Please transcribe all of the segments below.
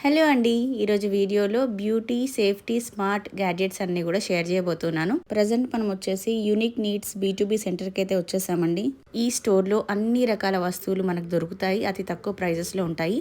Hello అండి, ఈరోజు వీడియోలో బ్యూటీ, సేఫ్టీ, స్మార్ట్ గ్యాడ్జెట్స్ అన్ని కూడా షేర్ చేయబోతున్నాను. ప్రజెంట్ మనం వచ్చేసి యూనిక్ నీడ్స్ B2B సెంటర్కి అయితే వచ్చేసామండి. ఈ స్టోర్లో అన్ని రకాల వస్తువులు మనకు దొరుకుతాయి, అతి తక్కువ ప్రైజెస్లో ఉంటాయి.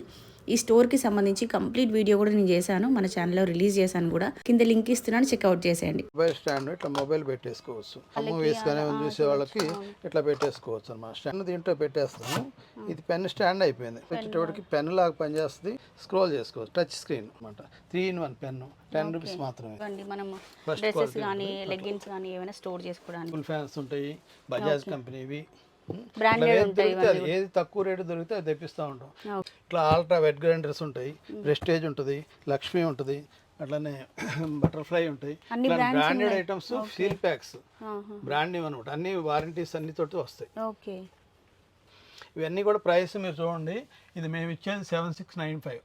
ఈ స్టోర్కి సంబంధించి కంప్లీట్ వీడియో కూడా నేను చేశాను, మన ఛానల్లో రిలీజ్ చేశాను కూడా. కింద లింక్ ఇస్తున్నాను, చెక్అవుట్ చేసేయండి. మొబైల్ స్టాండ్ ఇట్లా మొబైల్ పెట్టేసుకోవచ్చు. మూవీస్ కానీ చూసే వాళ్ళకి ఇట్లా పెట్టేసుకోవచ్చు అన్నమాట. స్టాండ్ దీంట్లో పెట్టేస్తాము. ఇది పెన్ స్టాండ్ అయిపోయింది. పెట్టేటప్పటికి పెన్ లాగా పనిచేస్తుంది. స్క్రోల్ చేసుకోవచ్చు. టచ్ స్క్రీన్ అనమాట. 3-in-1 pen. 10 రూపీస్ మాత్రమే. మనం డ్రెస్సెస్ కానీ లెగ్గిన్స్ కానీ ఏమైనా స్టోర్ చేసుకోవడానికి. ఫుల్ ఫ్యాన్స్ ఉంటాయి, బజాజ్ కంపెనీవి. ఏది తక్కువ రేటు దొరికితే అది తెప్పిస్తూ ఉంటాం. ఇట్లా ఆల్ట్రా వెట్ గ్రైండర్స్ ఉంటాయి, ప్రెస్టేజ్ ఉంటుంది, లక్ష్మి ఉంటుంది, అట్లానే బటర్ఫ్లై ఉంటాయి. Branded items, seal packs brand అనమాట. అన్ని వారంటీస్ అన్ని తోటి వస్తాయి. ఇవన్నీ కూడా ప్రైస్ మీరు చూడండి. ఇది మేము ఇచ్చేది 7695.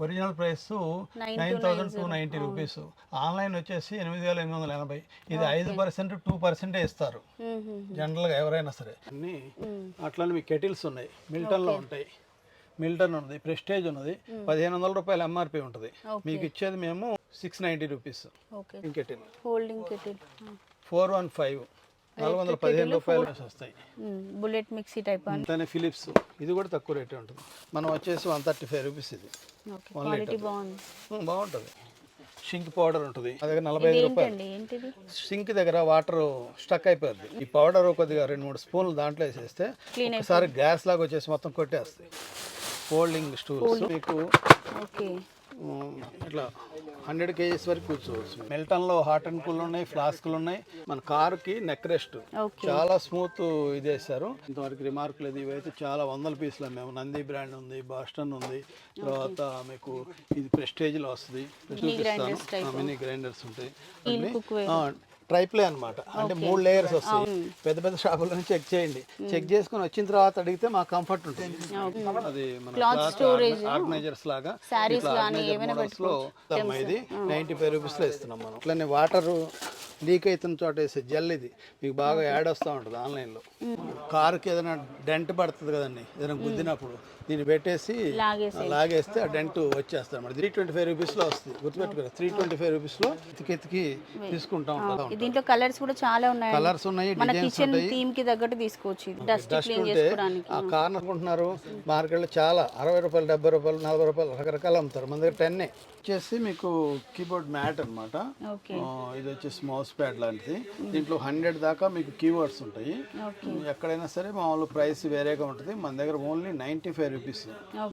Original price 9290 rupees. ఆన్లైన్ వచ్చేసి 8880. ఇది 5% 2% ఇస్తారు జనరల్గా ఎవరైనా సరే. అన్ని అట్లనే మీకు కెటిల్స్ ఉన్నాయి, మిల్టన్లో ఉంటాయి. మిల్టన్ ఉన్నది, ప్రెస్టేజ్ ఉన్నది. 1500 రూపాయలు MRP ఉంటుంది. మీకు ఇచ్చేది మేము 690 రూపీస్. కెటిల్ 415 415 రూపాయలు వస్తాయి. బుల్లెట్ మిక్సీ టైప్ అంతే. ఫిలిప్స్ ఇది కూడా తక్కువ రేటే ఉంటుంది. మనం వచ్చేసి 135 రూపీస్. ఇది బాగుంటుంది. షింక్ పౌడర్ ఉంటుంది, అది దగ్గర 45 రూపాయలు. షింక్ దగ్గర వాటర్ స్టక్ అయిపోద్ది. ఈ పౌడర్ కొద్దిగా 2-3 స్పూన్లు దాంట్లో వేసేస్తే ఒకసారి గ్యాస్ లాగా వచ్చేసి మొత్తం కొట్టేస్తాయి. ఫోల్డింగ్ స్టూల్స్ మీకు ఇట్లా 100 kgs వరకు కూర్చోవచ్చు. మిల్టన్లో హాట్ అండ్ కూల్ ఉన్నాయి, ఫ్లాస్క్లు ఉన్నాయి. మన కారుకి నెక్ రెస్ట్ చాలా స్మూత్ ఇది వేస్తారు. ఇంతవరకు రిమార్క్ లేదు. ఇవైతే చాలా 100 పీసులు మేము. నంది బ్రాండ్ ఉంది, బాస్టన్ ఉంది. తర్వాత మీకు ఇది ప్రెస్టేజ్లో వస్తుంది. మినీ గ్రైండర్స్ ఉంటాయి. ట్రైప్లే అనమాట. అంటే 3 లేయర్స్ వస్తాయి. పెద్ద పెద్ద షాపుల్లో చెక్ చేయండి. చెక్ చేసుకుని వచ్చిన తర్వాత అడిగితే మాకు కంఫర్ట్ ఉంటుంది. అది మన ఆర్గనైజర్స్ లాగా ఇది 95 రూపీస్లో ఇస్తున్నాం మనం. అట్లనే వాటర్ లీక్ అవుతున్న చోట వేసే జెల్ ఇది మీకు బాగా యాడ్ వస్తూ ఉంటుంది ఆన్లైన్లో. కారుకి ఏదైనా డెంట్ పడుతుంది కదండి, ఏదైనా గుద్దినప్పుడు దీన్ని పెట్టేసి లాగేస్తే ఆ డెంట్ వచ్చేస్తాం. 325 రూపీస్లో వస్తుంది. గుర్తుపెట్టుకోండి, 325 రూపీస్లో ఎతికి తీసుకుంటా ఉంటాం. దీంట్లో కలర్స్ కూడా చాలా ఉన్నాయి. కలర్స్ ఉన్నాయి, డిజైన్స్ ఉంటాయి. థీమ్ కి తగ్గట్టు తీసుకోవచ్చు. డస్ట్ ఉంటే ఆ కార్నర్ అనుకుంటున్నారు. మార్కెట్లో చాలా 60 రూపాయలు, 70 రూపాయలు, 40 రూపాయలు రకరకాలు అమ్ముతారు. మన దగ్గర 10 వచ్చేసి మీకు కీబోర్డ్ మ్యాట్ అనమాట. ఇది వచ్చేసి మౌస్ ప్యాడ్ లాంటిది. దీంట్లో 100 దాకా మీకు కీవర్డ్స్ ఉంటాయి. ఎక్కడైనా సరే మామూలు ప్రైస్ వేరేగా ఉంటుంది. మన దగ్గర ఓన్లీ 95 రూపీస్.